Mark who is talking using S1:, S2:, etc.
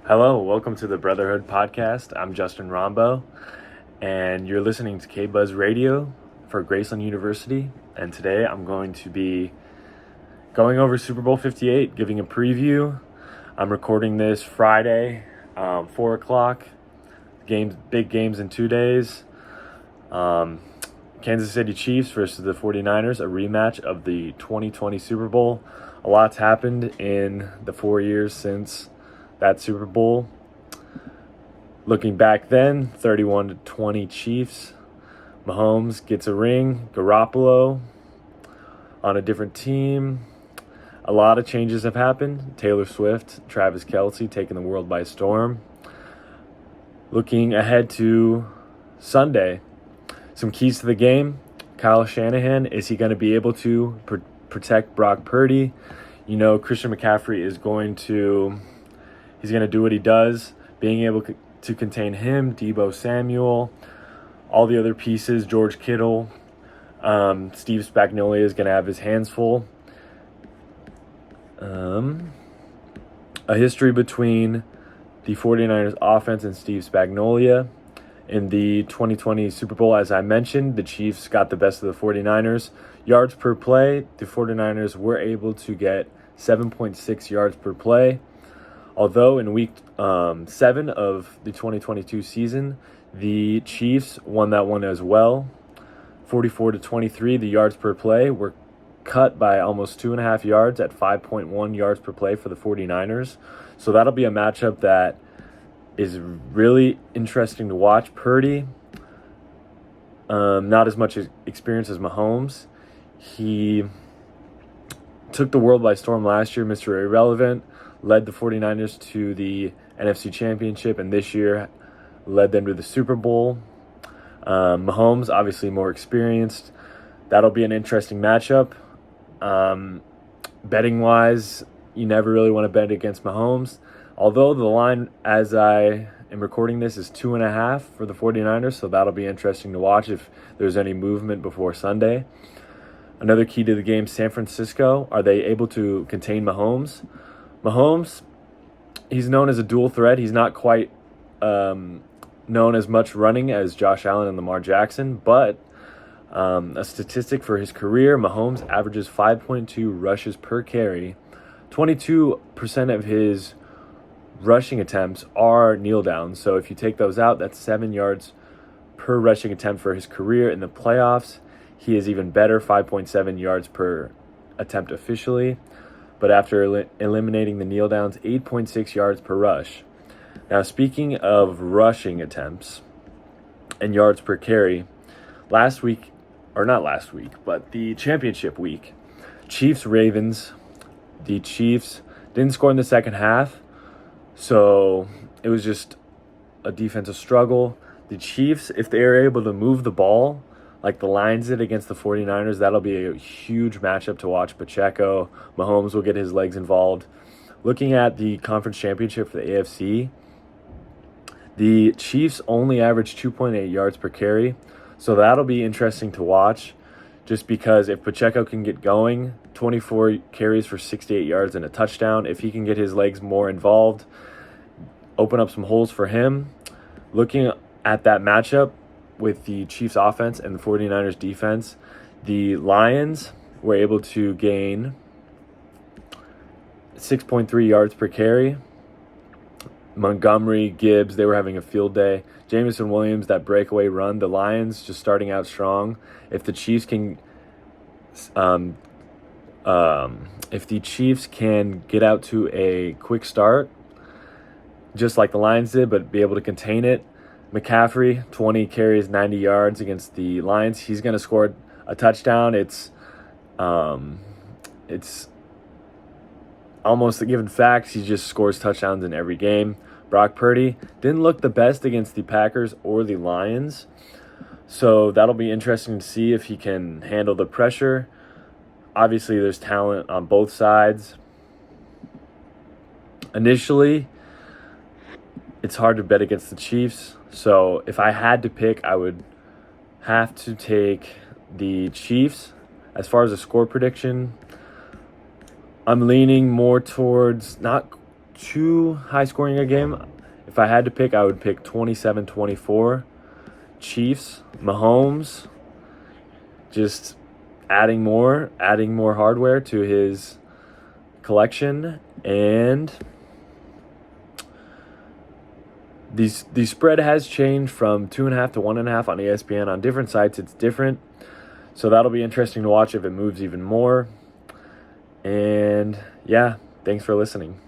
S1: Hello, welcome to the Brotherhood Podcast. I'm Justin Rombo, and you're listening to K-Buzz Radio for Graceland University. And today I'm going to be going over Super Bowl 58, giving a preview. I'm recording this Friday, 4 o'clock. Big games in 2 days. Kansas City Chiefs versus the 49ers, a rematch of the 2020 Super Bowl. A lot's happened in the 4 years since that Super Bowl. Looking back then, 31-20 Chiefs. Mahomes gets a ring. Garoppolo on a different team. A lot of changes have happened. Taylor Swift, Travis Kelce taking the world by storm. Looking ahead to Sunday, some keys to the game. Kyle Shanahan, is he going to be able to protect Brock Purdy? You know, Christian McCaffrey is going to do what he does, being able to contain him, Deebo Samuel, all the other pieces, George Kittle. Steve Spagnuolo is going to have his hands full. A history between the 49ers offense and Steve Spagnuolo. In the 2020 Super Bowl, as I mentioned, the Chiefs got the best of the 49ers. Yards per play, the 49ers were able to get 7.6 yards per play. Although in week 7 of the 2022 season, the Chiefs won that one as well. 44-23, the yards per play were cut by almost 2.5 yards at 5.1 yards per play for the 49ers. So that'll be a matchup that is really interesting to watch. Purdy, not as much experience as Mahomes. He took the world by storm last year, Mr. Irrelevant. Led the 49ers to the NFC Championship, and this year led them to the Super Bowl. Mahomes, obviously more experienced. That'll be an interesting matchup. Betting-wise, you never really want to bet against Mahomes. Although the line, as I am recording this, is 2.5 for the 49ers, so that'll be interesting to watch if there's any movement before Sunday. Another key to the game, San Francisco. Are they able to contain Mahomes? Mahomes, he's known as a dual threat. He's not quite known as much running as Josh Allen and Lamar Jackson, but a statistic for his career, Mahomes averages 5.2 rushes per carry. 22% of his rushing attempts are kneel downs. So if you take those out, that's 7 yards per rushing attempt for his career. In the playoffs, he is even better, 5.7 yards per attempt officially. But after eliminating the kneel downs, 8.6 yards per rush. Now, speaking of rushing attempts and yards per carry, but the championship week, Chiefs-Ravens, the Chiefs didn't score in the second half, so it was just a defensive struggle. The Chiefs, if they are able to move the ball like the Lions did against the 49ers, that'll be a huge matchup to watch. Pacheco, Mahomes will get his legs involved. Looking at the conference championship for the AFC, the Chiefs only average 2.8 yards per carry, so that'll be interesting to watch just because if Pacheco can get going, 24 carries for 68 yards and a touchdown, if he can get his legs more involved, open up some holes for him. Looking at that matchup with the Chiefs offense and the 49ers defense, the Lions were able to gain 6.3 yards per carry. Montgomery, Gibbs, they were having a field day. Jameson Williams, that breakaway run, the Lions just starting out strong. If the Chiefs can get out to a quick start, just like the Lions did, but be able to contain it, McCaffrey, 20 carries, 90 yards against the Lions. He's going to score a touchdown. It's almost a given fact. He just scores touchdowns in every game. Brock Purdy didn't look the best against the Packers or the Lions, so that'll be interesting to see if he can handle the pressure. Obviously, there's talent on both sides. Initially, it's hard to bet against the Chiefs. So if I had to pick, I would have to take the Chiefs. As far as a score prediction, I'm leaning more towards not too high scoring a game. If I had to pick, I would pick 27-24 Chiefs. Mahomes just adding more hardware to his collection, and the spread has changed from 2.5 to 1.5 on ESPN. On different sites, it's different, so that'll be interesting to watch if it moves even more. And yeah, thanks for listening.